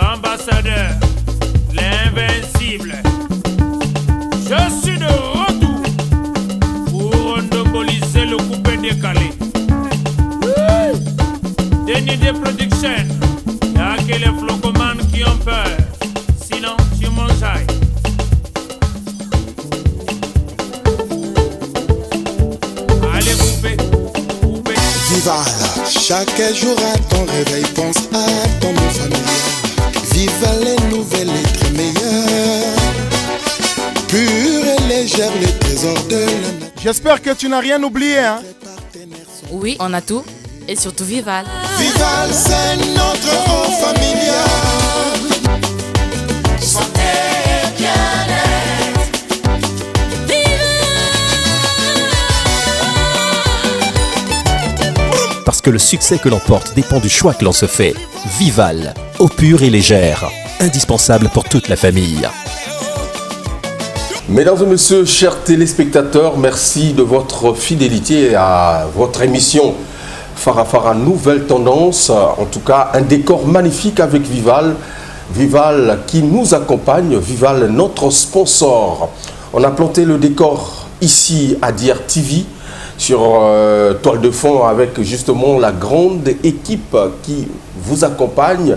L'ambassadeur, l'invincible. Je suis de retour pour endoboliser le coupé décalé. Déni de production, y'a que les flocomanes qui ont peur. Sinon, tu m'enjailles. Allez, poupée, poupée. Vival, chaque jour à ton réveil, pense à ton nom familial. Viva les nouvelles et très meilleures. Pure et légère, les trésors de la nature. J'espère que tu n'as rien oublié, hein? Oui, on a tout. Et surtout Vival. Vival, c'est notre rang familial. Santé et bien-être. Parce que le succès que l'on porte dépend du choix que l'on se fait. Vival, eau pure et légère, indispensable pour toute la famille. Mesdames et messieurs, chers téléspectateurs, merci de votre fidélité à votre émission Farafara Nouvelle Tendance. En tout cas, un décor magnifique avec Vival. Vival qui nous accompagne, Vival notre sponsor. On a planté le décor ici à DR TV sur toile de fond avec justement la grande équipe qui vous accompagne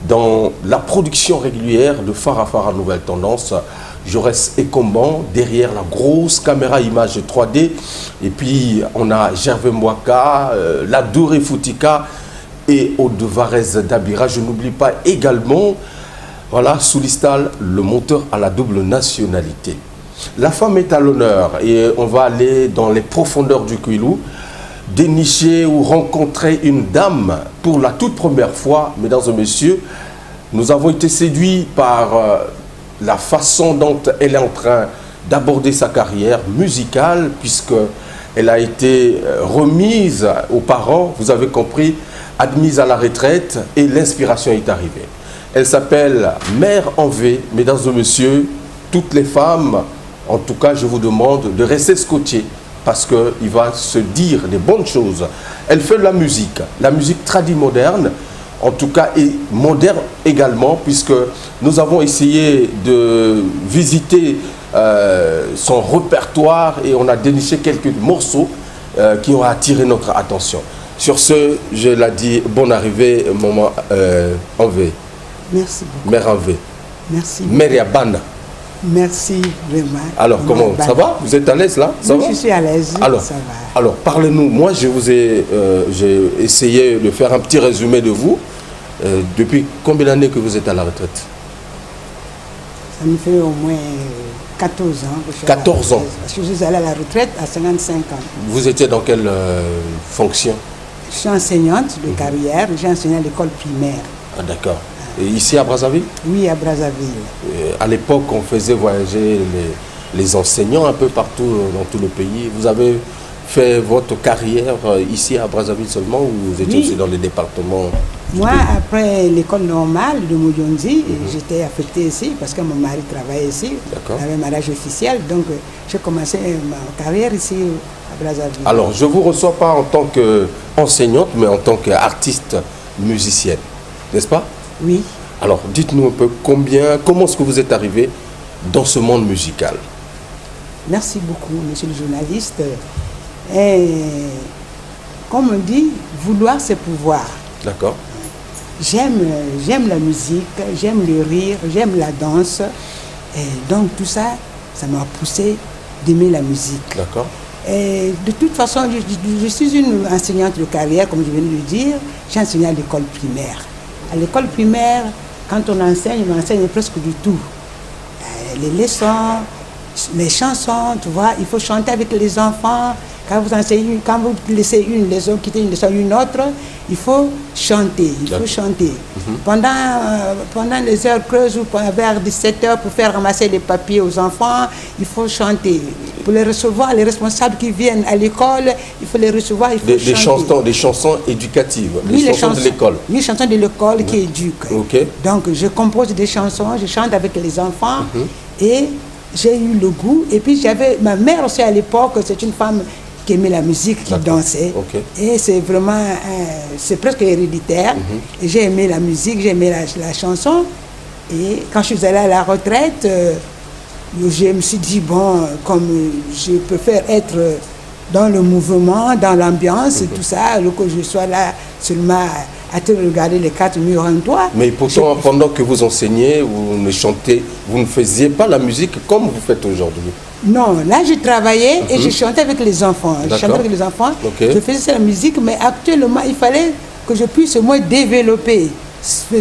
dans la production régulière de Farafara Nouvelle Tendance. Jaurès et Comban, derrière la grosse caméra image 3D. Et puis, on a Gervais Mwaka, la Doré Foutika et Audevarez Dabira. Je n'oublie pas également, voilà, Soulistal, le monteur à la double nationalité. La femme est à l'honneur et on va aller dans les profondeurs du Kouilou, dénicher ou rencontrer une dame pour la toute première fois. Mesdames et messieurs, nous avons été séduits par la façon dont elle est en train d'aborder sa carrière musicale, puisqu'elle a été remise aux parents, vous avez compris, admise à la retraite, et l'inspiration est arrivée. Elle s'appelle Mère en V. Mesdames et messieurs, toutes les femmes, en tout cas, je vous demande de rester scotchés, parce qu'il va se dire des bonnes choses. Elle fait de la musique tradie moderne, en tout cas et moderne également, puisque nous avons essayé de visiter son répertoire et on a déniché quelques morceaux qui ont attiré notre attention. Sur ce, je l'ai dit, bonne arrivée, maman en V. Merci beaucoup. Mère en V. Merci. Mère Yabana. Merci vraiment. Alors, comment ça va? Vous êtes à l'aise là? Ça oui, va? je suis à l'aise. Alors, ça va. Alors, parlez-nous. Moi, j'ai essayé de faire un petit résumé de vous. Depuis combien d'années que vous êtes à la retraite? Ça me fait au moins 14 ans. Que je suis 14 ans. Parce que je suis allée à la retraite à 55 ans. Vous étiez dans quelle fonction? Je suis enseignante de carrière. J'ai enseigné à l'école primaire. Ah, d'accord. Et ici à Brazzaville? Oui, à Brazzaville. À l'époque, on faisait voyager les enseignants un peu partout dans tout le pays. Vous avez fait votre carrière ici à Brazzaville seulement ou vous étiez aussi dans les départements? Moi, après l'école normale de Moudiondi, j'étais affectée ici parce que mon mari travaillait ici. D'accord. J'avais un mariage officiel, donc j'ai commencé ma carrière ici à Brazzaville. Alors, je ne vous reçois pas en tant qu'enseignante, mais en tant qu'artiste musicienne, n'est-ce pas? Oui. Alors, dites-nous un peu comment est-ce que vous êtes arrivé dans ce monde musical? Merci beaucoup, monsieur le journaliste. Et, comme on dit, vouloir c'est pouvoir. D'accord. J'aime la musique, j'aime le rire, j'aime la danse. Et donc tout ça, ça m'a poussé d'aimer la musique. D'accord. Et de toute façon, je suis une enseignante de carrière, comme je viens de le dire. J'ai enseigné à l'école primaire. À l'école primaire, quand on enseigne presque du tout. Les leçons, les chansons, tu vois, il faut chanter avec les enfants. Quand vous laissez une leçon, quittez une leçon une autre, il faut chanter, Pendant les heures creuses ou vers 17h pour faire ramasser les papiers aux enfants, il faut chanter. Pour les recevoir, les responsables qui viennent à l'école, il faut les recevoir, il faut chanter. Des chansons éducatives, oui, les chansons de l'école. Oui, les chansons de l'école qui éduquent. Okay. Donc je compose des chansons, je chante avec les enfants et j'ai eu le goût. Et puis j'avais ma mère aussi à l'époque, c'est une femme qui aimait la musique, qui dansait. Ok. Et c'est vraiment, c'est presque héréditaire. Et j'ai aimé la musique, j'ai aimé la chanson. Et quand je suis allée à la retraite, je me suis dit, bon, comme je préfère être dans le mouvement, dans l'ambiance, tout ça, alors que je sois là seulement à te regarder les quatre murs en toi. Mais pourtant, pendant que vous enseignez, vous ne chantez, vous ne faisiez pas la musique comme vous faites aujourd'hui. Non, là je travaillais et je chantais avec les enfants. Je chantais avec les enfants, je faisais la musique, mais actuellement, il fallait que je puisse moi développer,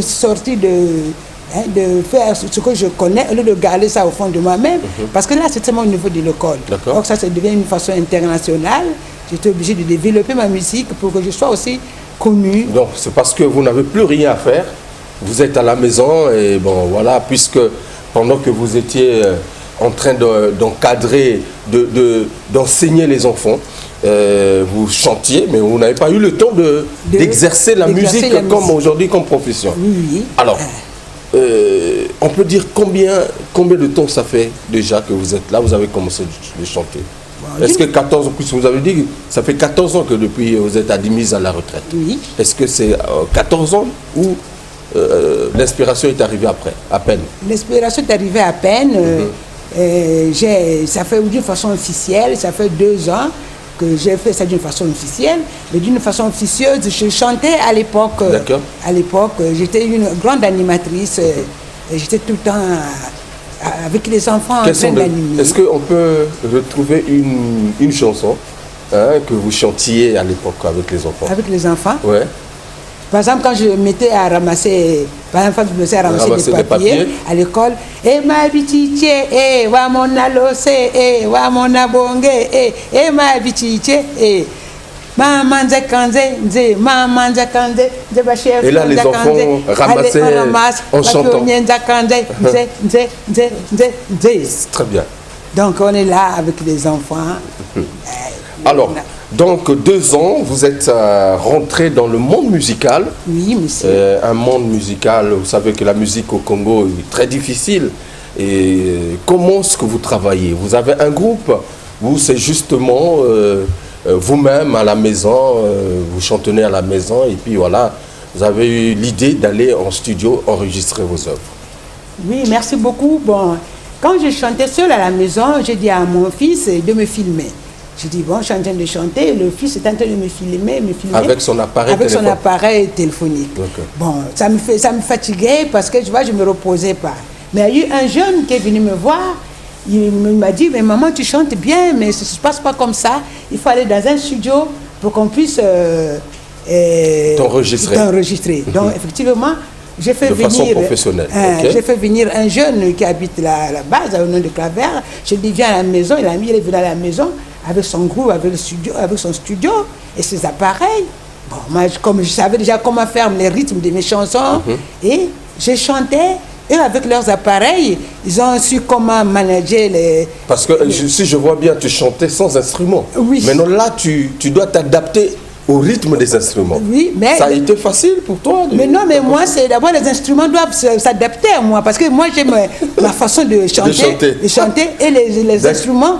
sortir de faire ce que je connais, au lieu de garder ça au fond de moi-même, parce que là, c'est seulement au niveau de l'école. Donc ça devient une façon internationale. J'étais obligée de développer ma musique pour que je sois aussi connue. Donc, c'est parce que vous n'avez plus rien à faire. Vous êtes à la maison et bon, voilà, puisque pendant que vous étiez en train d'encadrer, d'enseigner les enfants, vous chantiez, mais vous n'avez pas eu le temps d'exercer la musique comme aujourd'hui, comme profession. Oui. Alors, on peut dire combien de temps ça fait déjà que vous êtes là, vous avez commencé de chanter? Bon, est-ce que 14 ans, plus vous avez dit, ça fait 14 ans que depuis vous êtes admise à la retraite? Oui. Est-ce que c'est 14 ans ou l'inspiration est arrivée après, à peine? L'inspiration est arrivée à peine. Ça fait d'une façon officielle, ça fait 2 ans que j'ai fait ça d'une façon officielle, mais d'une façon officieuse, je chantais à l'époque. D'accord. À l'époque, j'étais une grande animatrice. J'étais tout le temps avec les enfants en train d'animer. Est-ce qu'on peut retrouver une chanson que vous chantiez à l'époque avec les enfants? Avec les enfants? Ouais. Par exemple, quand je mettais à ramasser, des papiers à l'école, et ma bitiche, et wa mon alose, et wa mon abongue, et ma bitiche, et maman kanze, maman kanze, et là, les enfants ramassaient en chantant. Très bien. Donc, on est là avec les enfants. Alors, donc 2 ans, vous êtes rentré dans le monde musical. Oui, monsieur. Un monde musical, vous savez que la musique au Congo est très difficile. Et comment est-ce que vous travaillez? Vous avez un groupe ou c'est justement vous-même à la maison, vous chantonnez à la maison et puis voilà, vous avez eu l'idée d'aller en studio enregistrer vos œuvres? Oui, merci beaucoup. Bon, quand je chantais seule à la maison, j'ai dit à mon fils de me filmer. Je dis, bon, je suis en train de chanter, le fils est en train de me filmer. Avec son appareil téléphonique. Son appareil téléphonique. Okay. Bon, ça me fatiguait parce que, je vois, je ne me reposais pas. Mais il y a eu un jeune qui est venu me voir, il m'a dit, mais maman, tu chantes bien, mais ça ne se passe pas comme ça. Il faut aller dans un studio pour qu'on puisse t'enregistrer. Donc, effectivement, j'ai fait façon professionnelle. J'ai fait venir un jeune qui habite là-bas, au nom de Claver. Je lui ai dit, viens à la maison. Il est venu à la maison avec son groupe, avec son studio et ses appareils. Bon, moi, comme je savais déjà comment faire les rythmes de mes chansons, et je chantais, eux avec leurs appareils, ils ont su comment manager les... Parce que si je vois bien, tu chantais sans instrument. Oui. Maintenant là, tu dois t'adapter au rythme des instruments. Oui, mais... Ça a été facile pour toi? Mais non, mais moi, c'est d'abord les instruments doivent s'adapter à moi. Parce que moi, j'ai ma façon de chanter. Et les instruments,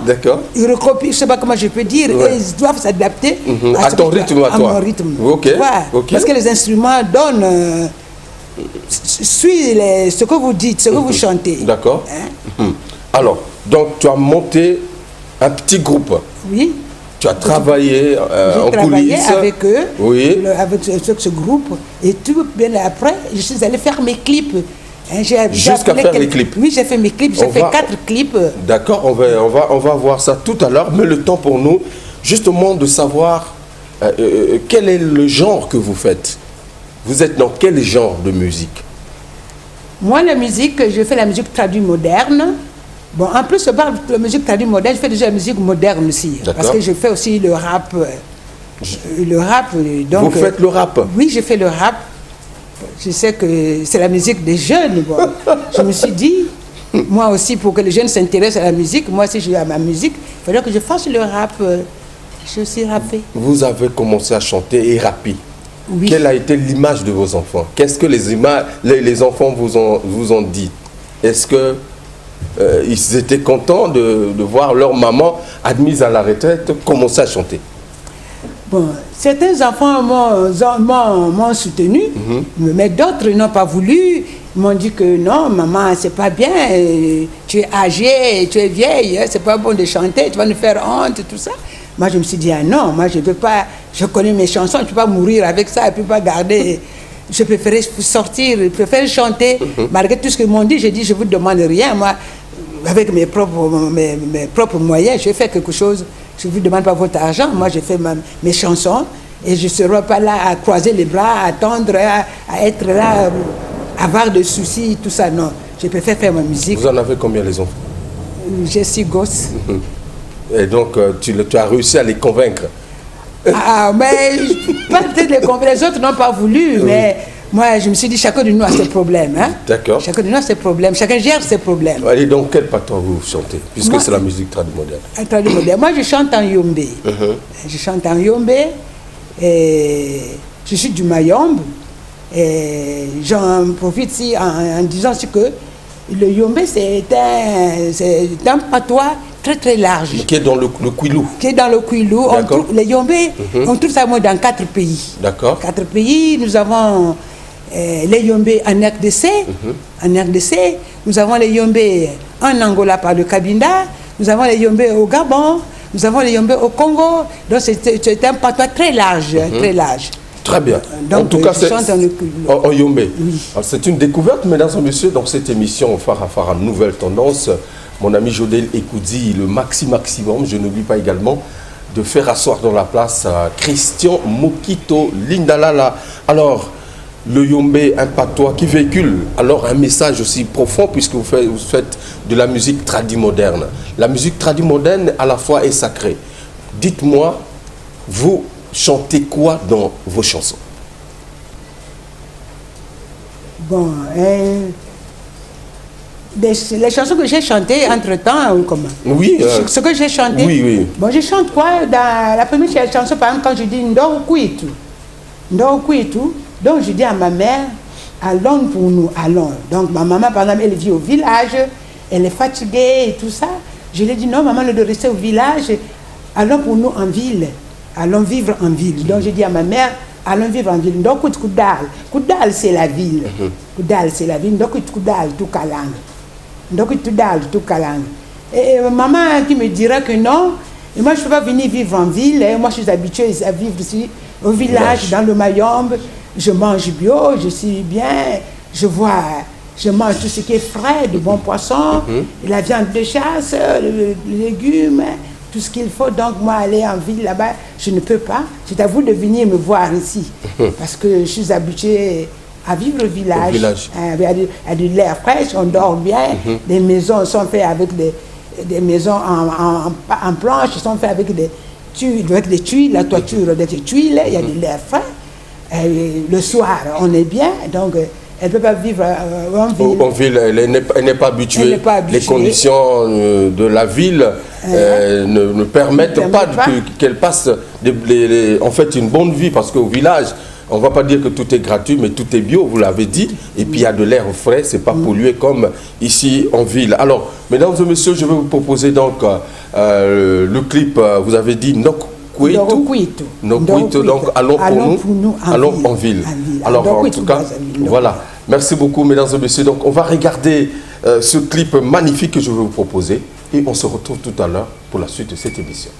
ils recopient, je ne sais pas comment je peux dire, et ils doivent s'adapter à ton rythme, à toi. Mon rythme. Okay. Parce que les instruments donnent... suivent ce que vous dites, ce que vous chantez. D'accord. Alors, donc tu as monté un petit groupe. Oui. Tu as travaillé en coulisses avec eux, oui. Avec ce groupe, et tout bien après, je suis allée faire mes clips. Jusqu'à faire les clips? Oui, j'ai fait mes clips, j'ai fait 4 clips. D'accord, on va voir ça tout à l'heure, mais le temps pour nous, justement, de savoir quel est le genre que vous faites. Vous êtes dans quel genre de musique? Moi, la musique, je fais la musique traduite moderne. Bon, en plus, je parle de la musique traduite moderne, je fais déjà la musique moderne aussi. Parce que je fais aussi le rap. Donc, vous faites le rap? Oui, je fais le rap. Je sais que c'est la musique des jeunes. Bon. Je me suis dit, moi aussi, pour que les jeunes s'intéressent à la musique, moi aussi, je à ma musique, il fallait que je fasse le rap. Je suis rappée. Vous avez commencé à chanter et rapper. Oui. Quelle a été l'image de vos enfants? Qu'est-ce que les enfants vous ont dit? Est-ce que ils étaient contents de voir leur maman admise à la retraite commencer à chanter. Bon, certains enfants m'ont soutenu, mais d'autres n'ont pas voulu. Ils m'ont dit que non, maman, c'est pas bien, tu es âgée, tu es vieille, c'est pas bon de chanter, tu vas nous faire honte, tout ça. Moi, je me suis dit, ah non, moi, je peux pas, je connais mes chansons, je peux pas mourir avec ça, je peux pas garder. Je préférais sortir, je préfère chanter. Malgré tout ce qu'ils m'ont dit, j'ai dit, je vous demande rien, moi, avec mes propres moyens, je fais quelque chose. Je ne vous demande pas votre argent, moi, je fais mes chansons et je ne serai pas là à croiser les bras, à attendre, à être là, à avoir des soucis, tout ça, non. Je préfère faire ma musique. Vous en avez combien, les enfants? J'ai 6 gosses. Et donc, tu as réussi à les convaincre? Ah, mais pas peut-être les convaincre, les autres n'ont pas voulu, mais moi, je me suis dit, chacun de nous a ses problèmes. Hein? D'accord. Chacun de nous a ses problèmes, chacun gère ses problèmes. Allez, donc, quel patois vous chantez, puisque c'est la musique tradimoderne? Moi, je chante en yombe. Je chante en yombe, et je suis du Mayombe, et j'en profite ici en disant que le yombe, c'est un patois très très large. Qui est dans le Kwilu. Qui est dans le Kwilu. Les Yombe, on trouve ça dans 4 pays. D'accord. 4 pays, nous avons les Yombe en RDC. En RDC, nous avons les Yombe en Angola par le Cabinda. Nous avons les Yombe au Gabon. Nous avons les Yombe au Congo. Donc c'est un patois très large. Très large. Très bien. Donc, en tout cas, c'est en Yombe. Oui. C'est une découverte, mesdames et messieurs, dans cette émission Farafara Nouvelle Tendance. Mon ami Jodel Ekoudi, le maximum. Je n'oublie pas également de faire asseoir dans la place Christian Mokito Lindalala. Alors, le Yombe, un patois qui véhicule alors un message aussi profond, puisque vous faites de la musique tradimoderne. La musique tradimoderne, à la fois, est sacrée. Dites-moi, vous chantez quoi dans vos chansons? Bon, les chansons que j'ai chantées entre-temps, ou comment? Oui. Ce que j'ai chanté. Oui. Bon, je chante quoi? Dans la première chanson, par exemple, quand je dis Ndoro Kuitu. Donc je dis à ma mère, allons pour nous, allons. Donc ma maman, par exemple, elle vit au village, elle est fatiguée et tout ça. Je lui ai dit non, maman, elle doit rester au village, allons pour nous en ville. Allons vivre en ville. Donc je dis à ma mère, allons vivre en ville. Donc Koudal, c'est la ville. Koudal, c'est la ville. Donc Koudal, tout Kalang. Donc tout Kalang. Et maman qui me dira que non, et moi je ne peux pas venir vivre en ville. Et moi je suis habituée à vivre ici au village, dans le Mayombe. Je mange bio, je suis bien. Je mange tout ce qui est frais, de bons poissons, la viande de chasse, les légumes. Tout ce qu'il faut, donc moi aller en ville là-bas, je ne peux pas. C'est à vous de venir me voir ici, parce que je suis habituée à vivre au village. À de l'air fraîche, on dort bien, les maisons sont faites avec des maisons en planches, sont faites avec des tuiles, la toiture des tuiles, il y a de l'air frais. Le soir, on est bien, donc elle ne peut pas vivre en ville. En ville, elle n'est pas habituée. Les conditions de la ville ne permettent pas qu'elle passe en fait une bonne vie, parce qu'au village, on ne va pas dire que tout est gratuit, mais tout est bio, vous l'avez dit, et puis il y a de l'air frais, ce n'est pas pollué comme ici en ville. Alors, mesdames et messieurs, je vais vous proposer donc le clip, vous avez dit Nokkuitu, donc allons pour nous en ville. Alors en tout cas, voilà. Merci beaucoup, mesdames et messieurs. Donc on va regarder ce clip magnifique que je vais vous proposer et on se retrouve tout à l'heure pour la suite de cette émission.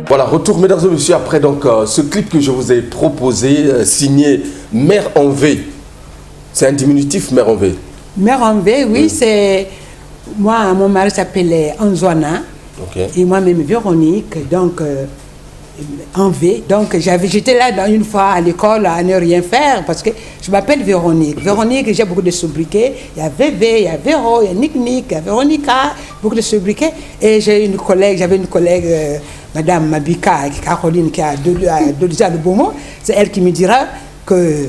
Voilà, retour mesdames et messieurs après donc ce clip que je vous ai proposé, signé Mère en V. C'est un diminutif, Mère en V. Mère en V, oui, c'est... Moi, mon mari s'appelait Anzouana, et moi-même Véronique, donc en V. Donc j'étais là une fois à l'école à ne rien faire, parce que je m'appelle Véronique. Véronique, j'ai beaucoup de sobriquets. Il y a VV, il y a Véro, il y a Nick, il y a Véronica, beaucoup de sobriquets. Et j'avais une collègue, Madame Mabika, Caroline, qui a deux ans de beaux mots. C'est elle qui me dira que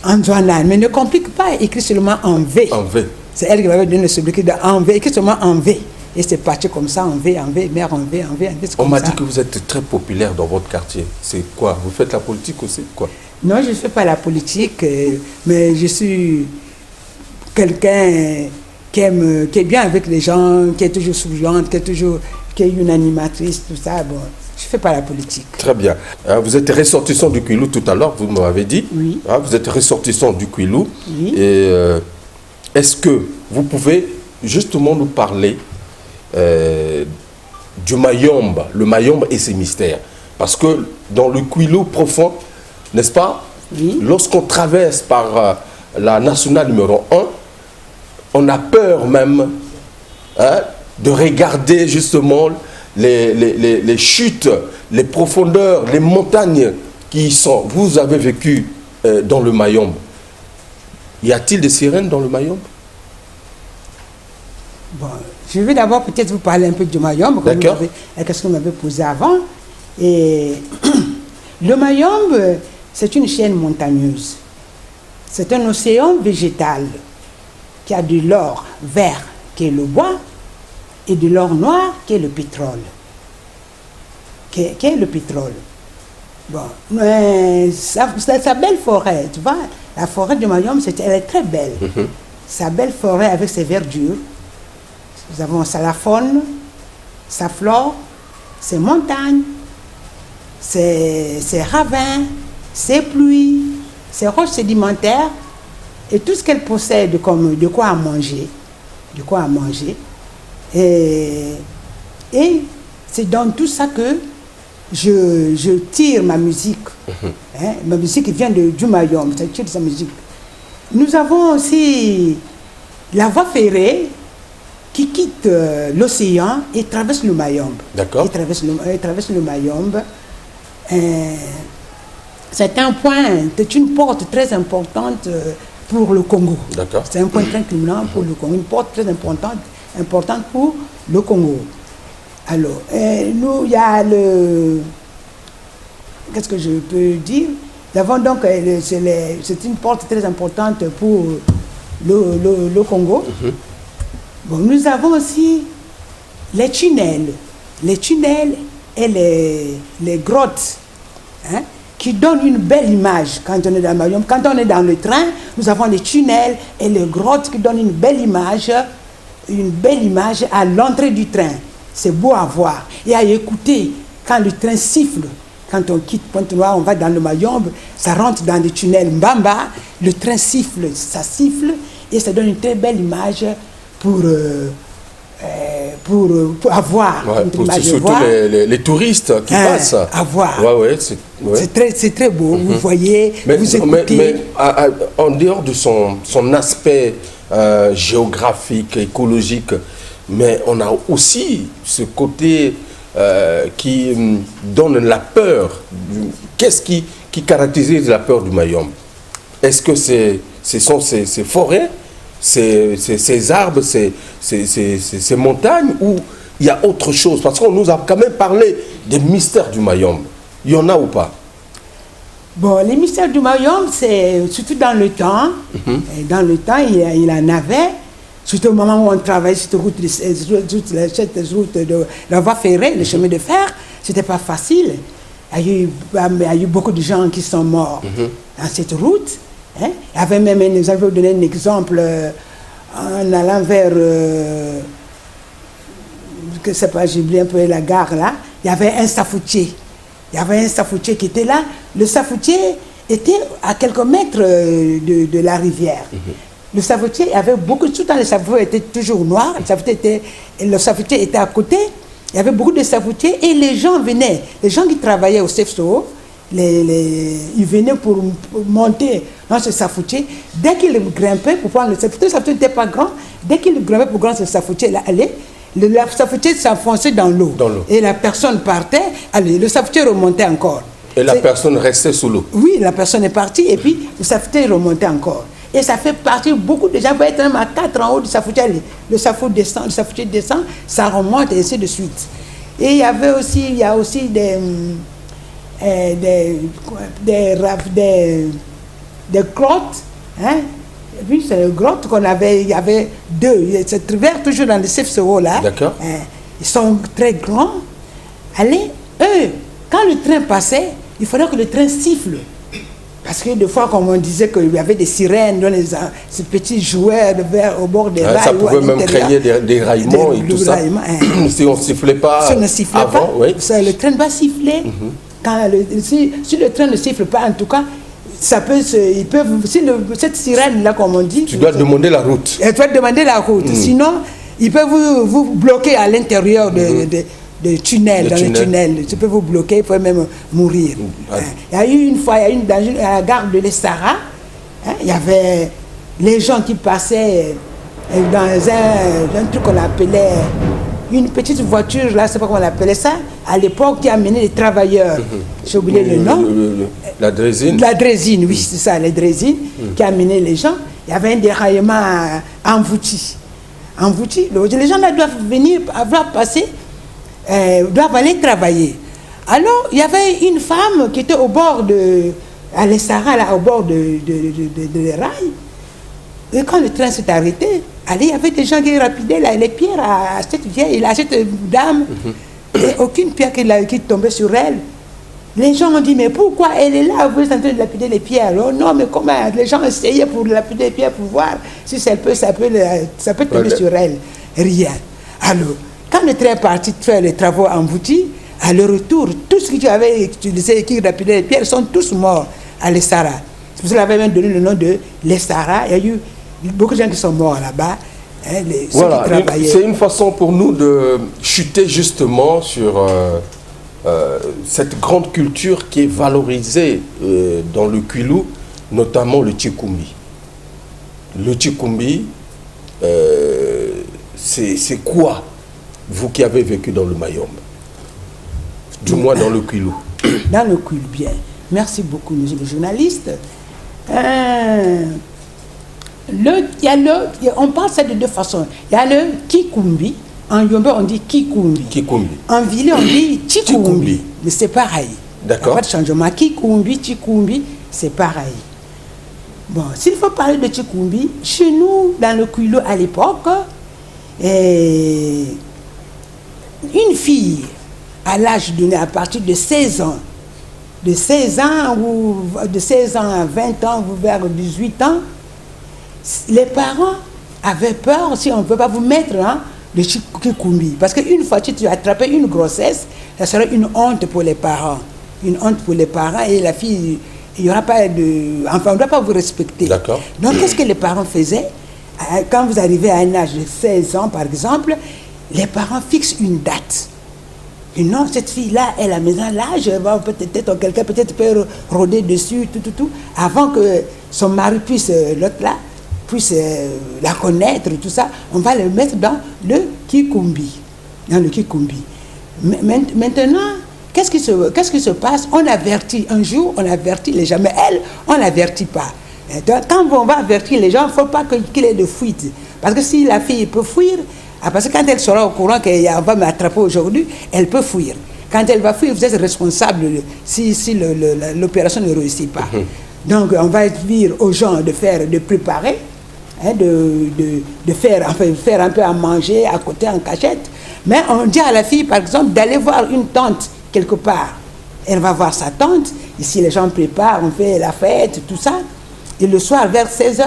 Anzouana, mais ne complique pas, écrit seulement en V. En V. C'est elle qui m'avait donné le sobriquet de en V, écrit seulement en V. Et c'est parti comme ça, en V, mère en V, en V, en V. On m'a dit que vous êtes très populaire dans votre quartier. C'est quoi? Vous faites la politique aussi, quoi? Non, je ne fais pas la politique, mais je suis quelqu'un qui est bien avec les gens, qui est toujours souriante, qui est une animatrice, tout ça. Bon, je ne fais pas la politique. Très bien. Vous êtes ressortissant du Kouilou tout à l'heure, vous m'avez dit. Oui. Vous êtes ressortissant du Kouilou. Oui. Et est-ce que vous pouvez justement nous parler du Mayombe, le Mayombe et ses mystères? Parce que dans le Kouilou profond, n'est-ce pas? Oui. Lorsqu'on traverse par la nationale numéro 1, on a peur même de regarder justement les chutes, les profondeurs, les montagnes qui y sont. Vous avez vécu dans le Mayombe. Y a-t-il des sirènes dans le Mayombe? Bon, je vais d'abord peut-être vous parler un peu du Mayombe, qu'est-ce que vous m'avez posé avant. Et le Mayombe, c'est une chaîne montagneuse. C'est un océan végétal qui a de l'or vert, qui est le bois, et de l'or noir, qui est le pétrole. Qui est le pétrole. Bon, sa belle forêt, tu vois, la forêt du Mayombe, elle est très belle. Sa belle forêt avec ses verdures. Nous avons sa faune, sa flore, ses montagnes, ses ravins, ses pluies, ses roches sédimentaires et tout ce qu'elle possède comme de quoi à manger. De quoi à manger. Et c'est dans tout ça que je tire ma musique. Ma musique vient du Mayombe, je tire sa musique. Nous avons aussi la voie ferrée qui quitte l'océan et traverse le Mayombe. D'accord. Il traverse le Mayombe. C'est un point, c'est une porte très importante pour le Congo. D'accord. C'est un point très culminant pour le Congo, une porte très importante pour le Congo. Alors, nous, il y a le... Qu'est-ce que je peux dire? Nous avons donc, c'est une porte très importante pour le Congo. Bon, nous avons aussi les tunnels. Les tunnels et les grottes, hein, qui donnent une belle image quand on est dans le Mayombe. Quand on est dans le train, nous avons les tunnels et les grottes qui donnent une belle image à l'entrée du train. C'est beau à voir et à écouter quand le train siffle. Quand on quitte Pointe-Noire, on va dans le Mayombe, ça rentre dans des tunnels Mbamba, le train siffle, ça siffle et ça donne une très belle image pour avoir. Ouais, pour surtout les touristes qui passent. À voir. Ouais, c'est très beau, vous voyez, vous écoutez. Mais en dehors de son aspect géographique, écologique, mais on a aussi ce côté qui donne la peur. Qu'est-ce qui caractérise la peur du Mayombe? Est-ce que ce sont ces forêts, ces arbres, ces montagnes, ou il y a autre chose? Parce qu'on nous a quand même parlé des mystères du Mayombe. Il y en a ou pas? Bon, les mystères du Mayombe, c'est surtout dans le temps. Et dans le temps, il en avait. Surtout au moment où on travaillait cette route de la voie ferrée, le chemin de fer, c'était pas facile. Il y a eu beaucoup de gens qui sont morts dans cette route. Hein. Il y avait même, nous avons donné un exemple en allant vers, je sais pas, j'ai oublié un peu la gare là. Il y avait un safoutier. Il y avait un safoutier qui était là. Le safoutier était à quelques mètres de la rivière. Le safoutier avait beaucoup de temps, le safoutier était toujours noir, le safoutier était à côté, il y avait beaucoup de safoutiers et les gens venaient, les gens qui travaillaient au CFSO, ils venaient pour monter dans ce safoutier. Dès qu'ils grimpaient pour prendre le safoutier n'était pas grand, dès qu'ils grimpaient pour prendre ce safoutier là, le safoutier s'enfonçait dans l'eau. Et la personne partait, le safoutier remontait encore. Et la personne restait sous l'eau? Oui, la personne est partie et puis le safoutier remontait encore. Et ça fait partie, beaucoup de gens peuvent être même à 4 en haut du safoutier. Le safoutier descend, ça remonte et ainsi de suite. Et il y a aussi des grottes, hein. Et puis c'est les grottes qu'on avait, il y avait deux, ils se trouvent toujours dans le CFCO là. D'accord. Ils sont très grands. Allez, eux, quand le train passait, il fallait que le train siffle. Parce que des fois, comme on disait qu'il y avait des sirènes dans ces petits jouets au bord des rails. Ça pouvait même créer des raillements et tout ça. Si on ne sifflait pas si on ne sifflait avant, pas, oui. Le train va siffler. Si le train ne siffle pas, en tout cas, cette sirène-là, comme on dit... Tu dois demander la route. Tu dois demander la route. Sinon, ils peuvent vous bloquer à l'intérieur de tunnels, dans les tunnels. Tu peux vous bloquer, vous pouvez même mourir. Il y a eu une fois, à la gare de l'Estara, il y avait les gens qui passaient dans un truc qu'on appelait une petite voiture, là, je ne sais pas comment on appelait ça, à l'époque, qui amenait les travailleurs. J'ai oublié le nom. La drésine. La drésine, oui, c'est ça, la drésine, qui amenait les gens. Il y avait un déraillement en Vouti. Les gens là doivent venir, avoir passé, doivent aller travailler. Alors, il y avait une femme qui était au bord à l'Essara, là, au bord de rails. Et quand le train s'est arrêté, il y avait des gens qui rapidaient les pierres à cette vieille, à cette dame. Et aucune pierre qui tombait sur elle. Les gens ont dit, mais pourquoi elle est là, vous êtes en train de lapider les pierres? Oh, non, mais comment? Les gens essayaient pour lapider les pierres pour voir si ça peut tomber sur elle. Rien. Alors, quand le train est parti faire les travaux en Vouti, à leur retour, tous ceux qui avaient utilisé, qui rapidaient les pierres, sont tous morts à l'Essara. C'est pour ça qu'ils avaient même donné le nom de l'Essara. Il y a eu beaucoup de gens qui sont morts là-bas. Voilà, c'est une façon pour nous de chuter justement sur cette grande culture qui est valorisée dans le Kwilu, notamment le Tchikumbi. Le Tchikumbi, c'est quoi, vous qui avez vécu dans le Mayombe, du moins dans le Kwilu? Dans le Kwilu, bien. Merci beaucoup, monsieur le journaliste. On parle ça de deux façons. Il y a le Kikumbi. En Yombe, on dit Kikumbi. En Ville, on dit Tchikumbi. Mais c'est pareil. D'accord. Il n'y a pas de changement. Kikumbi, Tchikumbi, c'est pareil. Bon, s'il faut parler de Tchikumbi, chez nous, dans le Kwilu à l'époque, une fille à l'âge donné, à partir de 16 ans, de 16 ans à 20 ans, ou vers 18 ans, les parents avaient peur si on ne peut pas vous mettre le Kikumbi. Parce qu'une fois que tu as attrapé une grossesse, ça sera une honte pour les parents. Une honte pour les parents et la fille, il n'y aura pas de... Enfin, on ne doit pas vous respecter. D'accord. Donc, qu'est-ce que les parents faisaient? Quand vous arrivez à un âge de 16 ans, par exemple, les parents fixent une date. Et non, cette fille-là, elle a maintenant l'âge, peut-être quelqu'un peut-être peut rôder dessus, tout, avant que son mari puisse, l'autre là, puisse la connaître, tout ça, on va le mettre dans le Kikumbi. Dans le Kikumbi. Maintenant, qu'est-ce qui se passe? On avertit, un jour, on avertit les gens, mais elle, on ne l'avertit pas. Donc, quand on va avertir les gens, il ne faut pas qu'il y ait de fuite. Parce que si la fille peut fuir, parce que quand elle sera au courant qu'on va m'attraper aujourd'hui, elle peut fuir. Quand elle va fuir, vous êtes responsable si l'opération ne réussit pas. Donc, on va dire aux gens de préparer, de faire un peu à manger à côté en cachette. Mais on dit à la fille, par exemple, d'aller voir une tante quelque part. Elle va voir sa tante. Ici, les gens préparent, on fait la fête, tout ça. Et le soir, vers 16h,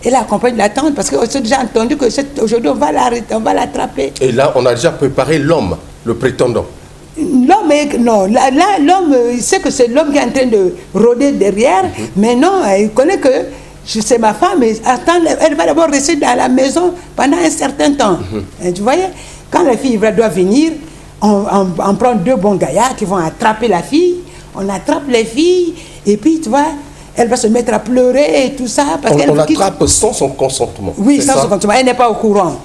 elle accompagne la tante parce qu'on s'est déjà entendu qu'aujourd'hui, on va l'attraper. Et là, on a déjà préparé l'homme, le prétendant. L'homme, non. Là, l'homme, il sait que c'est l'homme qui est en train de rôder derrière. Mais non, il connaît que c'est ma femme. Mais attends, elle va d'abord rester dans la maison pendant un certain temps. Tu voyais, quand la fille doit venir, on prend deux bons gaillards qui vont attraper la fille. On attrape les filles. Et puis, tu vois, elle va se mettre à pleurer et tout ça. Parce on l'attrape sans son consentement. Oui, sans son consentement. Elle n'est pas au courant.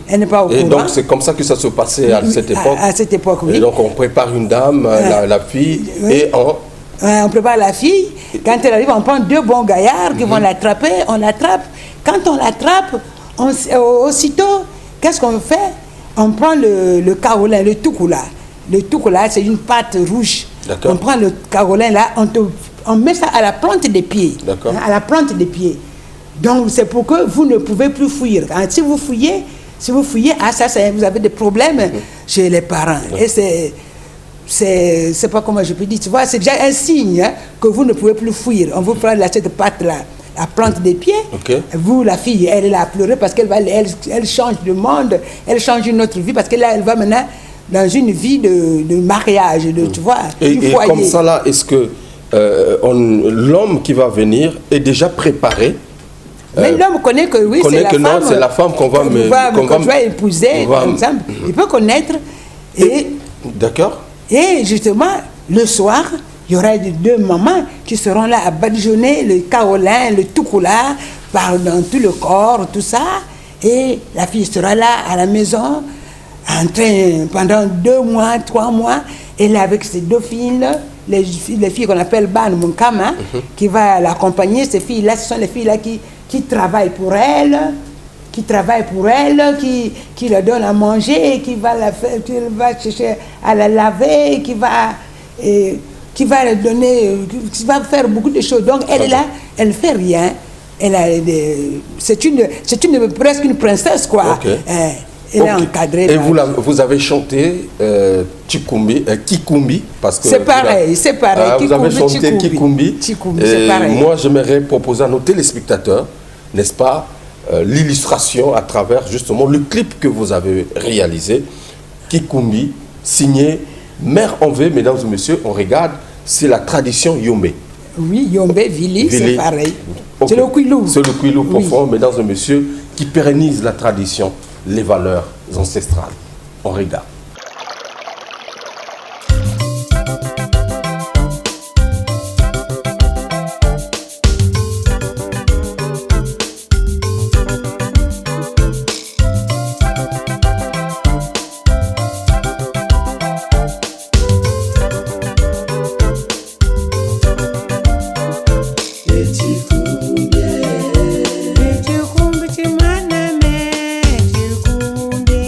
Elle n'est pas au courant. Et donc, c'est comme ça que ça se passait à cette époque. À cette époque, oui. Et donc, on prépare une dame, la fille, oui. Et on prépare la fille. Quand elle arrive, on prend deux bons gaillards qui vont l'attraper. On l'attrape. Quand on l'attrape, aussitôt, qu'est-ce qu'on fait? On prend le kaolin, le tukula. Le tukula, c'est une pâte rouge. On prend le kaolin là, on met ça à la plante des pieds. À la plante des pieds. Donc, c'est pour que vous ne pouvez plus fuir. Si vous fouillez, vous avez des problèmes chez les parents. Et c'est pas comment je peux dire. Tu vois, c'est déjà un signe que vous ne pouvez plus fuir. On vous prend cette pâte-là, la plante des pieds. Vous, la fille, elle est là à pleurer parce qu'elle elle change de monde, elle change une autre vie parce que là, elle va maintenant dans une vie de mariage, tu vois, du foyer. Et comme ça, là, est-ce que l'homme qui va venir est déjà préparé? Mais l'homme connaît que oui, c'est la femme qu'on va épouser, par exemple. Il peut connaître. D'accord. Et justement, le soir, il y aura deux mamans qui seront là à badigeonner le kaolin, le tukula, dans tout le corps, tout ça. Et la fille sera là à la maison, en train, pendant 2 mois, 3 mois. Elle est avec ses deux filles, les filles qu'on appelle Ban Munkama, qui va l'accompagner. Ces filles-là, ce sont les filles-là qui travaillent pour elle, qui leur donnent à manger, qui va chercher à la laver, qui va leur donner, qui va faire beaucoup de choses. Donc elle est là, elle ne fait rien. C'est presque une princesse, quoi. Elle est encadrée. Et vous avez chanté Kikumbi parce que c'est pareil. Vous avez chanté Kikumbi. C'est pareil. Moi, j'aimerais proposer à nos téléspectateurs, n'est-ce pas, l'illustration à travers justement le clip que vous avez réalisé, Kikumbi, signé Mère en V, mesdames et messieurs, on regarde, c'est la tradition Yombe. Oui, Yombe, Vili, c'est pareil. C'est le Kouilou. C'est le Kouilou profond, mesdames et messieurs, qui pérennise la tradition, les valeurs ancestrales. On regarde. Chikumbi chimana me chikumbi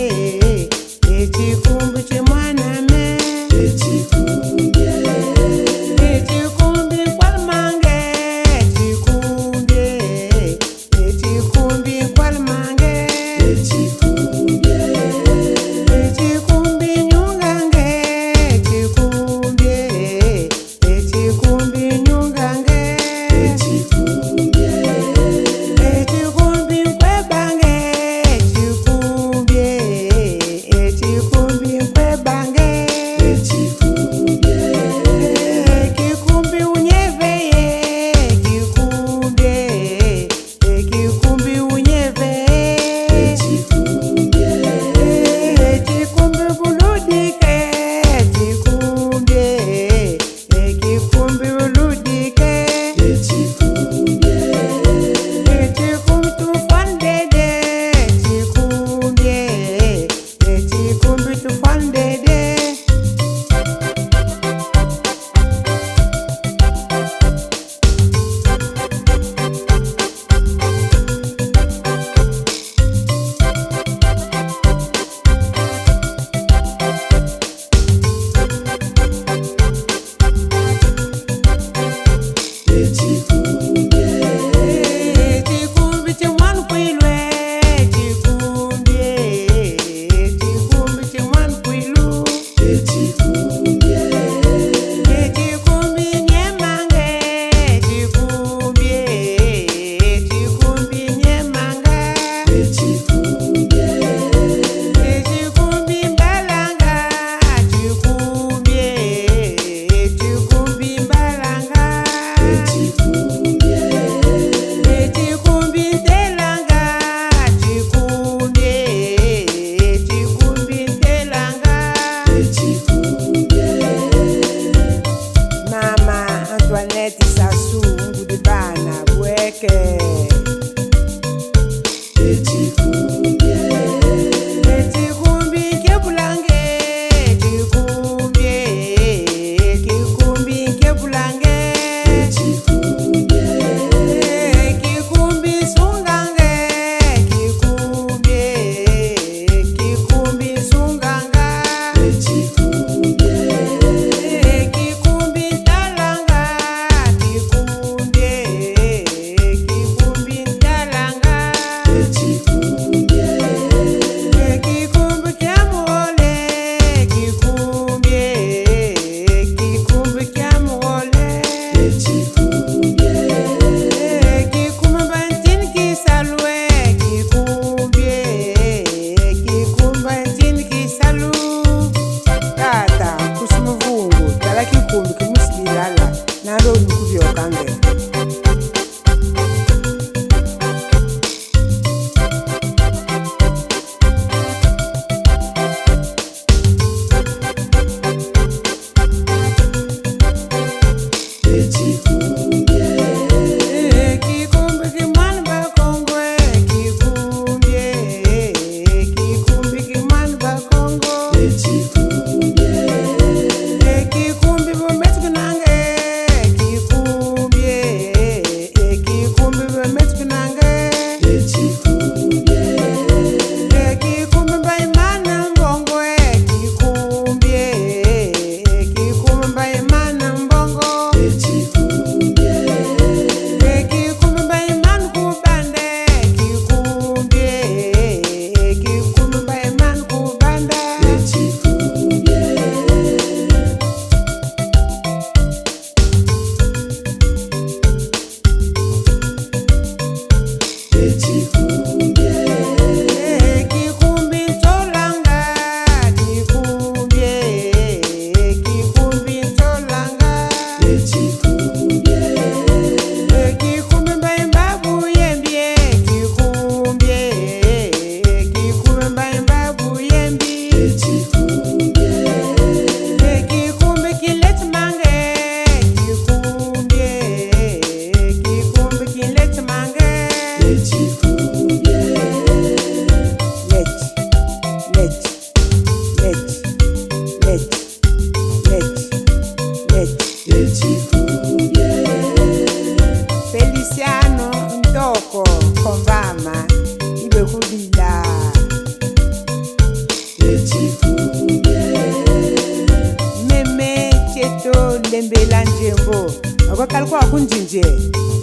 to lembela njembo akakalikuwa kunjinje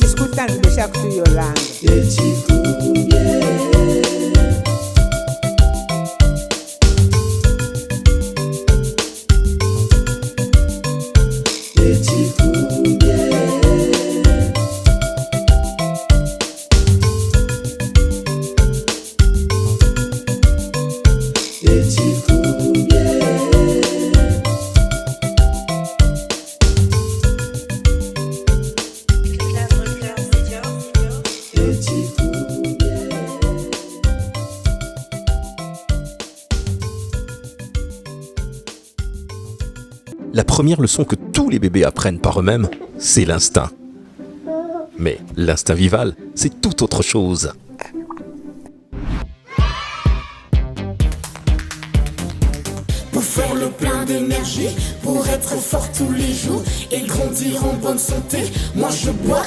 isikutani besha kutuyolanga La première leçon que tous les bébés apprennent par eux-mêmes, c'est l'instinct. Mais l'instinct Vival, c'est tout autre chose. Pour faire le plein d'énergie, pour être fort tous les jours et grandir en bonne santé, moi je bois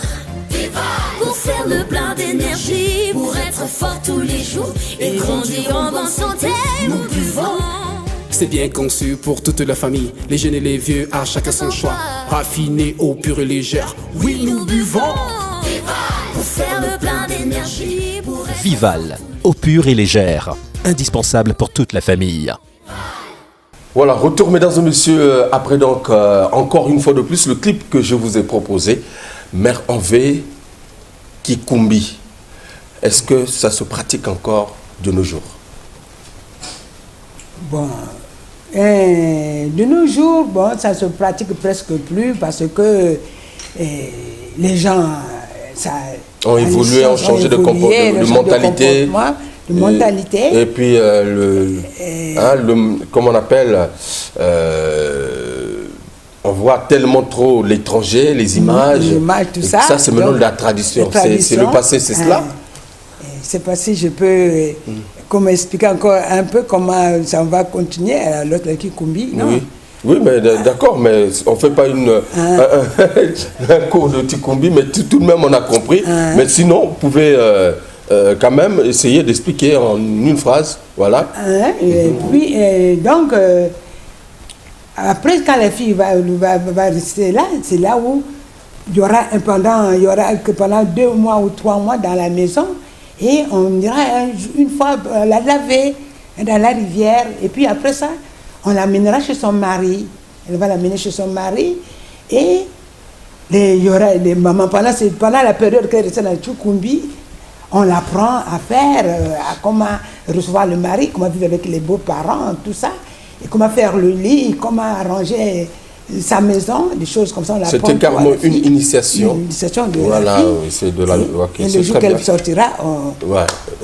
Vival. Pour faire le plein d'énergie, pour être fort tous les jours et grandir en bonne santé, nous buvons. C'est bien conçu pour toute la famille, les jeunes et les vieux, à chacun son choix. Raffiné, eau pure et légère, oui nous buvons Vival. Pour faire le plein d'énergie, pour être Vival, eau pure et légère, indispensable pour toute la famille. Voilà, retour mesdames et messieurs, après donc encore une fois de plus le clip que je vous ai proposé, Mère en V, Kikumbi. Est-ce que ça se pratique encore de nos jours? Bon, de nos jours, bon, ça se pratique presque plus parce que les gens ont évolué, ont changé de mentalité. De mentalité. Et puis, comment on appelle, on voit tellement trop l'étranger, les images. Tout ça. Ça, c'est maintenant de la tradition. C'est le passé, c'est cela. C'est passé, je peux comme expliquer encore un peu comment ça va continuer à l'autre Kikumbi, non? Oui. Oui, mais d'accord, mais on ne fait pas un cours de Kikumbi, mais tout de même on a compris. Mais sinon, vous pouvez quand même essayer d'expliquer en une phrase, voilà. Et puis, donc, après, quand la fille va rester là, c'est là où il y aura pendant 2 mois ou 3 mois dans la maison, et on ira une fois la laver dans la rivière, et puis après ça, on l'amènera chez son mari. Elle va l'amener chez son mari, et il y aura les mamans, pendant la période qu'elle reste dans le Kikumbi, on l'apprend à faire, à comment recevoir le mari, comment vivre avec les beaux-parents, tout ça, et comment faire le lit, comment arranger sa maison, des choses comme ça. C'était carrément une initiation. Une initiation de voilà, la fille. Oui, c'est de la okay, et le jour qu'elle sortira, on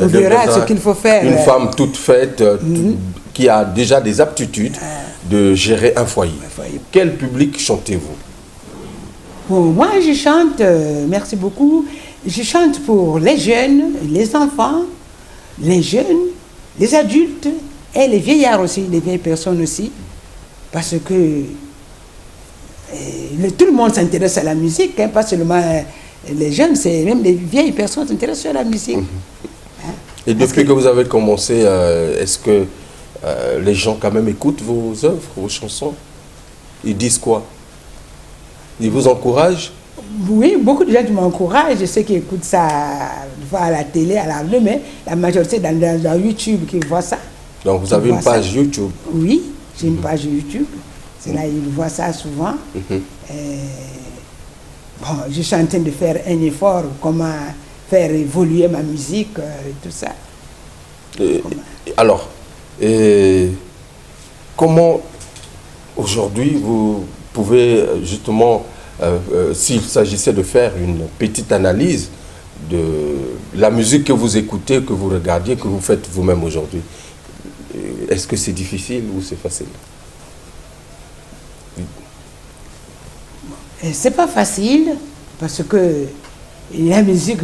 verra ce qu'il faut faire. Une femme toute faite, qui a déjà des aptitudes de gérer un foyer. Quel public chantez-vous? Bon, moi, je chante, merci beaucoup, je chante pour les jeunes, les enfants, les jeunes, les adultes et les vieillards aussi, les vieilles personnes aussi, parce que tout le monde s'intéresse à la musique, hein, pas seulement les jeunes, c'est même les vieilles personnes s'intéressent à la musique. Et depuis que vous avez commencé, est-ce que les gens quand même écoutent vos œuvres, vos chansons? Ils disent quoi? Ils vous encouragent? Oui, beaucoup de gens m'encouragent. Je sais qu'ils écoutent ça à la télé, à la radio, mais la majorité dans YouTube qui voient ça. Donc vous avez une page YouTube? Oui, j'ai une page YouTube. C'est là ils voient ça souvent. Bon, je suis en train de faire un effort, comment faire évoluer ma musique, tout ça. Alors, comment aujourd'hui vous pouvez justement, s'il s'agissait de faire une petite analyse de la musique que vous écoutez, que vous regardiez, que vous faites vous-même aujourd'hui, est-ce que c'est difficile ou c'est facile? C'est pas facile parce que la musique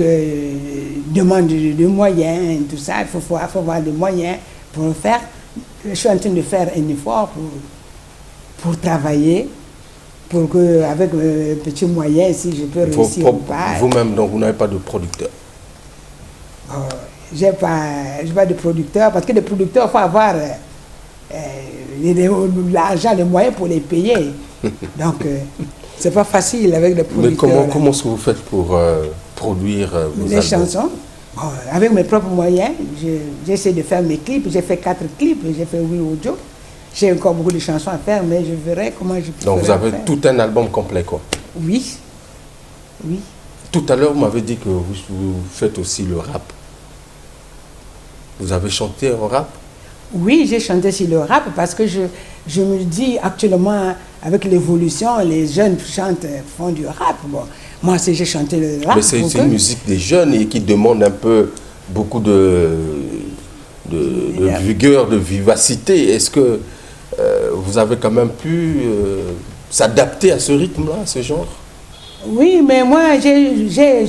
demande des moyens, tout ça. Il faut avoir des moyens pour le faire. Je suis en train de faire un effort pour travailler, pour que avec mes petits moyens, si je peux réussir ou pas. Vous-même, donc vous n'avez pas de producteur? J'ai pas de producteur parce que les producteurs, il faut avoir l'argent, les moyens pour les payer. Donc, c'est pas facile avec les producteurs. Mais comment est-ce que vous faites pour produire vos les albums? chansons? Avec mes propres moyens, j'essaie de faire mes clips. J'ai fait 4 clips, j'ai fait 8 audio. J'ai encore beaucoup de chansons à faire, mais je verrai comment je peux. Donc vous avez tout un album complet, quoi? Oui. Oui. Tout à l'heure, vous m'avez dit que vous faites aussi le rap. Vous avez chanté en rap? Oui, j'ai chanté sur le rap parce que je me dis actuellement, avec l'évolution, les jeunes font du rap. Bon, moi, j'ai chanté le rap. Mais c'est une musique des jeunes et qui demande un peu beaucoup de vigueur, de vivacité. Est-ce que vous avez quand même pu s'adapter à ce rythme-là, à ce genre? Oui, mais moi, j'ai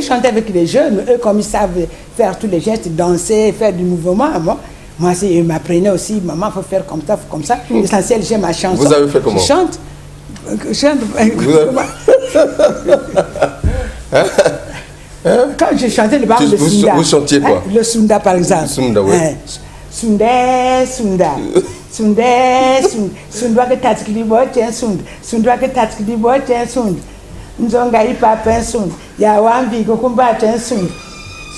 chanté avec les jeunes. Eux, comme ils savent faire tous les gestes, danser, faire du mouvement, moi, ils m'apprenaient aussi, maman, il faut faire comme ça, comme ça. L'essentiel, j'ai ma chanson. Vous avez fait comment? Je chante. Quand je chantais le bar de Sunda. Vous chantiez quoi? Le Sunda, par exemple. Sunda, oui. Sunda, Sunda. Sunda, Sunda que tatskili bote Sunda. Sunda que tatskili bote Sunda. Nzonga ipapen Sunda. Yawambi kokumba Sunda.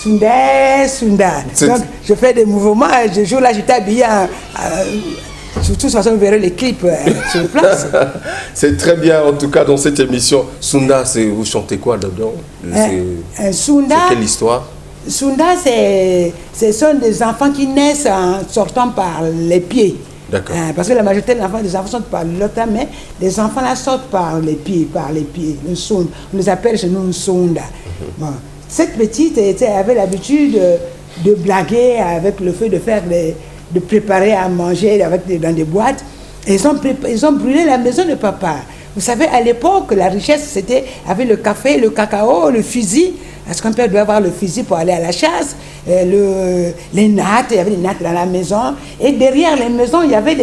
Sunda, Sunda. Donc, je fais des mouvements, je joue là, j'étais habillé de toute façon, vous verrez les clips sur place. C'est très bien, en tout cas, dans cette émission. Sunda, vous chantez quoi dedans? Sunda, c'est quelle histoire? Sunda, ce sont des enfants qui naissent en sortant par les pieds. D'accord. Parce que la majorité des enfants sortent par l'autre, mais les enfants là sortent par les pieds, le Sunda. On les appelle chez nous Sunda. Bon. Cette petite avait l'habitude de blaguer avec le fait de préparer à manger dans des boîtes. Et ils ont brûlé la maison de papa. Vous savez, à l'époque, la richesse, c'était avec le café, le cacao, le fusil. Parce qu'un père doit avoir le fusil pour aller à la chasse. Les nattes, il y avait des nattes dans la maison. Et derrière les maisons, il y avait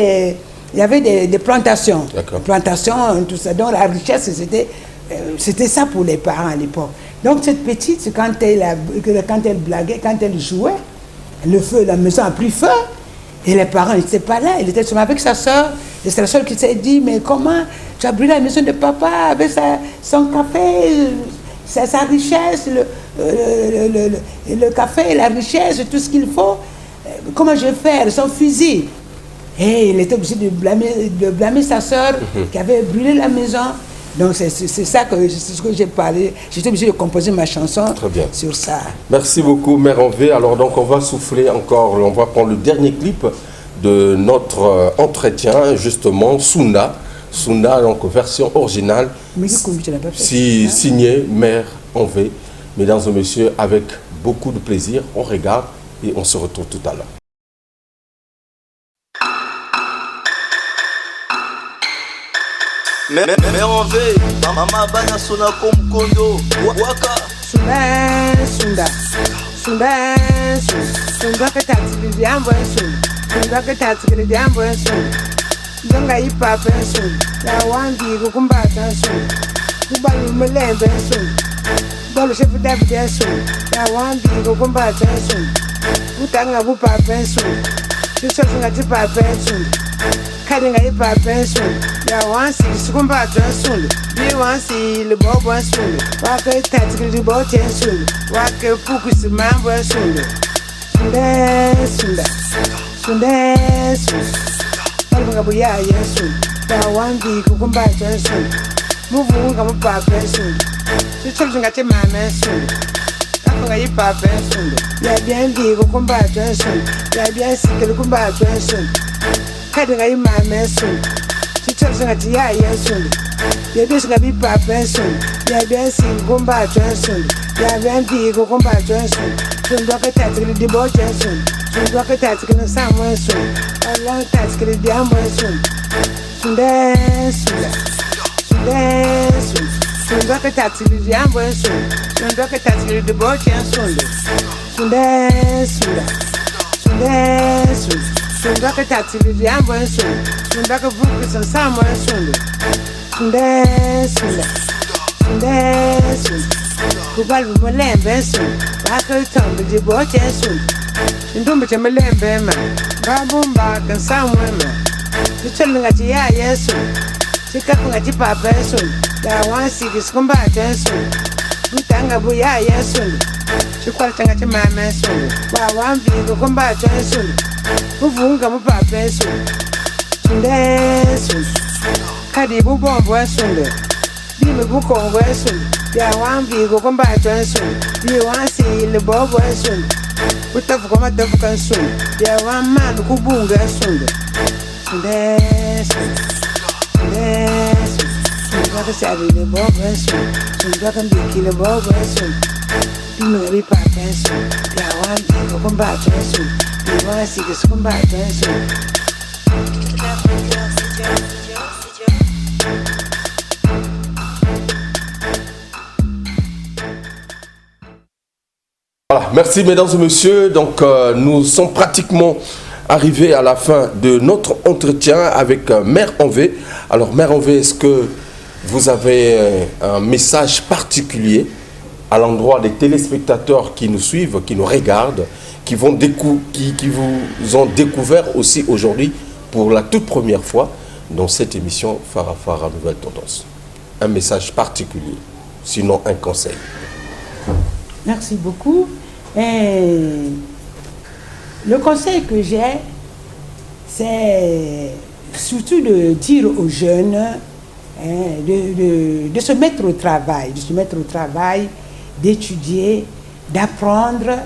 des plantations. Des plantations, tout ça. Donc la richesse, c'était ça pour les parents à l'époque. Donc cette petite, quand elle blaguait, quand elle jouait, la maison a pris feu. Et les parents n'étaient pas là, il était seulement avec sa soeur. Et c'est la soeur qui s'est dit, mais comment tu as brûlé la maison de papa avec son café, sa richesse, le café, la richesse, tout ce qu'il faut. Comment je vais faire? Son fusil. Et il était obligé de blâmer sa soeur qui avait brûlé la maison. Donc c'est ce que j'ai parlé. J'étais obligé de composer ma chanson sur ça. Merci beaucoup, Mère Envé. Alors donc on va souffler encore, on va prendre le dernier clip de notre entretien, justement, Sunda. Sunda, donc version originale, signée Mère Envé. Mesdames et messieurs, avec beaucoup de plaisir, on regarde et on se retrouve tout à l'heure. Mère Envé, maman bana sona comme kondo, waka. Sunda, que t'as tiré d'ambo Sunda que t'as tiré d'ambo Zonga ipa pension, la wandi kukumba pension. Kubalu mele pension. Dans le chef d'habitation, la wandi kukumba pension. Utanga bupa pension. Tu cherches un petit pas pension. Kadinga ipa pension. Ya wansi sukumba pension. Bi wansi le bobo pension. Wake tatiri le bobo pension. Wake focus mambo pension. Sunda. Buya yesu, ya wangi kukumba yesu. Muvu nga mupa yesu. Chicholu ngati mama yesu. Kafunga yipa yesu. Ya biangi kukumba yesu. Ya biansi kukumba yesu. Kadi nga mama yesu. Chicholu ngati ya yesu. Ya biansi nga bipa yesu. Ya biansi kukumba yesu. Ya biangi kukumba yesu. Tundwa katati kili dibo yesu. Tundwa katati kili samu yesu. Allah tatskiri diambo sun. Sunda que tatskiri diambo sun. Sunda que tatskiri de bote sun. Sunda que tatskiri diambo sun. Sunda que vuki san samo sun. Sunda. Kubalu molembe sun. Baka tombe de bote sun. Ndumbe cha molembe ma. Babumba can sound women. You tell me that yeah, yes, chikafunga chipapa esoni yawansiki sikumba atensoni butanga buya yesoni chikwala changa chimama esoni wawambiko kumba atensoni buvunga mupapa esoni sundesoni kadi bubombo esoni bime bukongo esoni yawambiko kumba atensoni biwansile bobo esoni butafuka matafuka esoni yawamanu kubunga esoni sundesoni Sunduaka sabile bobo esoni sunduaka mbikile bobo esoni bimeri papa esoni yawambiko kumbato esoni biwansike sikumbato esoni. Voilà, merci mesdames et messieurs. Donc nous sommes pratiquement arrivés à la fin de notre entretien avec Mère Envé. Alors Mère Envé, est-ce que vous avez un message particulier à l'endroit des téléspectateurs qui nous suivent, qui nous regardent, qui vous ont découvert aussi aujourd'hui pour la toute première fois dans cette émission Farafara Nouvelle Tendance? Un message particulier, sinon un conseil. Merci beaucoup. Et le conseil que j'ai, c'est surtout de dire aux jeunes de se mettre au travail, d'étudier, d'apprendre.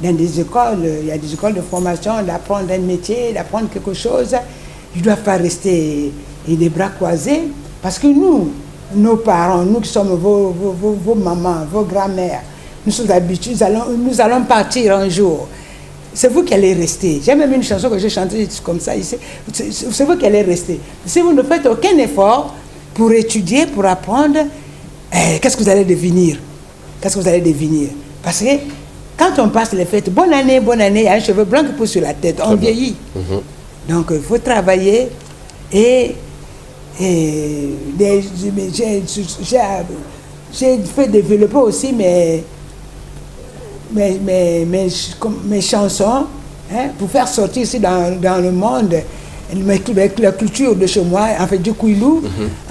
Dans des écoles, il y a des écoles de formation, d'apprendre un métier, d'apprendre quelque chose. Je ne dois pas rester les bras croisés, parce que nous, nos parents, nous qui sommes vos mamans, vos grands-mères, nous sommes habitués, nous allons partir un jour. C'est vous qui allez rester. J'ai même une chanson que j'ai chantée comme ça ici. C'est vous qui allez rester. Si vous ne faites aucun effort pour étudier, pour apprendre, qu'est-ce que vous allez devenir? Qu'est-ce que vous allez devenir? Parce que quand on passe les fêtes, bonne année, il y a un cheveu blanc qui pousse sur la tête, on vieillit. Donc il faut travailler et j'ai fait développer aussi mes chansons, pour faire sortir ici dans le monde la culture de chez moi, en fait du Kouilou,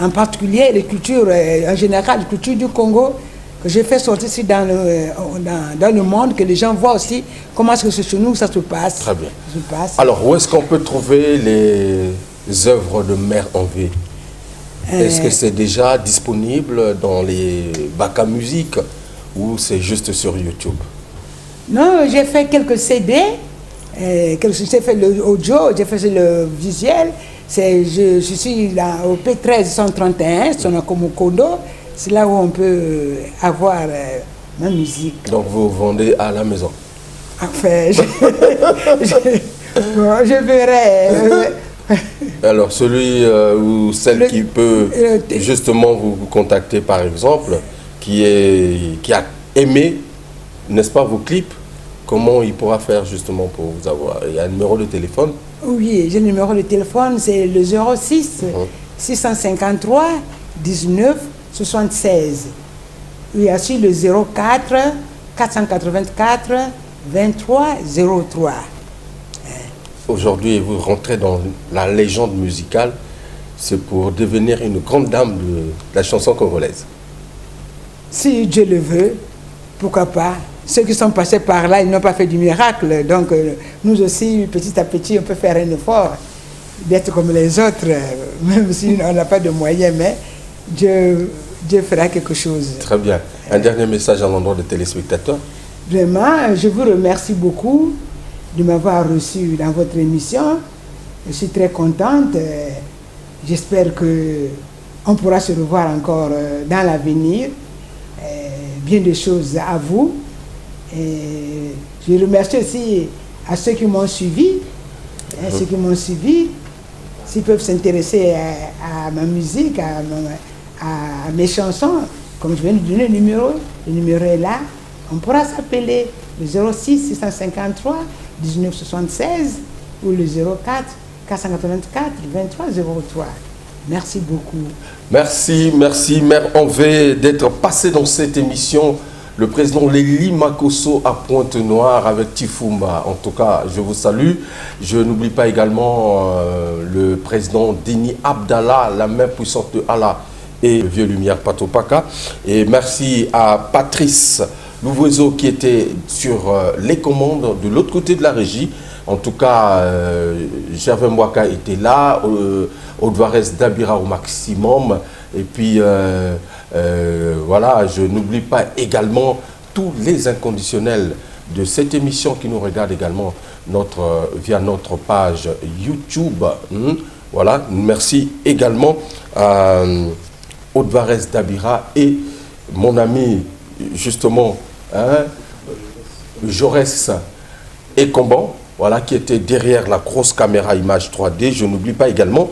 en particulier les cultures, en général, les cultures du Congo, que j'ai fait sortir ici dans le monde, que les gens voient aussi comment est-ce que chez nous ça se passe. Très bien. Alors, où est-ce qu'on peut trouver les œuvres de Mère Envé? Est-ce que c'est déjà disponible dans les bacs à musique ou c'est juste sur YouTube? Non, j'ai fait quelques CD, j'ai fait le audio, j'ai fait le visuel. Je suis là au P13 131, Sonakomo Kondo. C'est là où on peut avoir ma musique. Donc vous vendez à la maison? Enfin, je verrai. Alors celui ou celle qui peut justement vous contacter par exemple, qui a aimé, n'est-ce pas, vos clips, comment il pourra faire justement pour vous avoir? Il y a un numéro de téléphone? Oui, j'ai le numéro de téléphone, c'est le 06 653 19 76. Il y a aussi le 04 484 23 03. Aujourd'hui, vous rentrez dans la légende musicale, c'est pour devenir une grande dame de la chanson congolaise. Si Dieu le veut, pourquoi pas. Ceux qui sont passés par là, ils n'ont pas fait du miracle. Donc nous aussi, petit à petit, on peut faire un effort d'être comme les autres, même si on n'a pas de moyens, mais Dieu fera quelque chose. Très bien. Un dernier message à l'endroit des téléspectateurs? Vraiment, je vous remercie beaucoup de m'avoir reçu dans votre émission. Je suis très contente. J'espère qu'on pourra se revoir encore dans l'avenir. Bien de choses à vous. Et je remercie aussi à ceux qui m'ont suivi. Ceux qui m'ont suivi, s'ils peuvent s'intéresser à ma musique, à mes chansons, comme je viens de donner le numéro est là. On pourra s'appeler le 06 653 1976 ou le 04 484 23 03. Merci beaucoup. Merci Mère Envé d'être passée dans cette émission le président Léli Makosso à Pointe-Noire avec Tifumba. En tout cas, je vous salue. Je n'oublie pas également le président Dini Abdallah, la main puissante de Allah et le Vieux Lumière Patopaka. Et merci à Patrice Louvoiseau qui était sur les commandes de l'autre côté de la régie. En tout cas, Gervais Mwaka était là, Odvarez Dabira au maximum. Et puis, voilà, je n'oublie pas également tous les inconditionnels de cette émission qui nous regardent également via notre page YouTube. Voilà, merci également à Odvarez Dabira et mon ami, justement, Jaurès et Comban, voilà, qui était derrière la grosse caméra image 3D. Je n'oublie pas également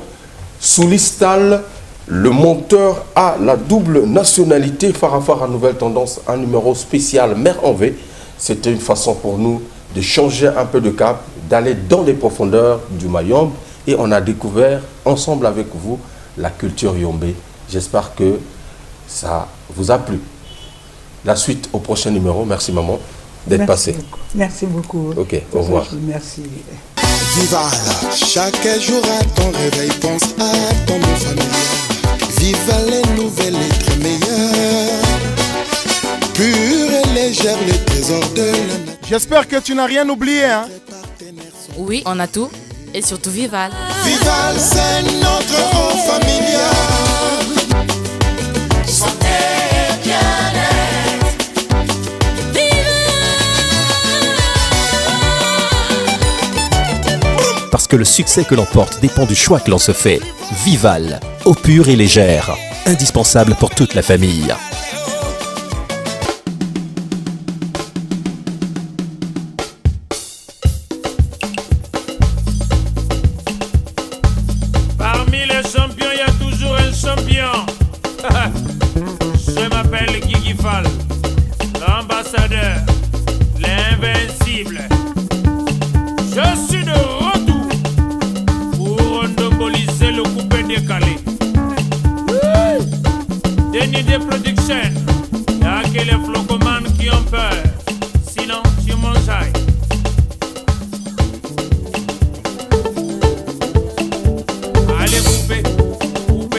Soulistal, le monteur à la double nationalité, Farafara Nouvelle Tendance, un numéro spécial Mère en V. C'était une façon pour nous de changer un peu de cap, d'aller dans les profondeurs du Mayombe. Et on a découvert ensemble avec vous la culture Yombé. J'espère que ça vous a plu. La suite au prochain numéro. Merci maman d'être passée. Merci beaucoup. Ok, au revoir. Merci. Vival, chaque jour à ton réveil, pense à ton nom familial. Viva les nouvelles lettres meilleures, pure et légère, le trésor de la nature. J'espère que tu n'as rien oublié, hein? Oui, on a tout. Et surtout Vival. Vival, c'est notre eau familiale. Santé et bien-être. Parce que le succès que l'on porte dépend du choix que l'on se fait. Vival, eau pure et légère, indispensable pour toute la famille. Parmi les champions, il y a toujours un champion. Je m'appelle Guigui Fall, l'ambassadeur, l'invincible. Je suis de retour pour monopoliser le coupé décalé. Denis de Production, y'a que les flocomanes qui ont peur. Sinon, tu manges.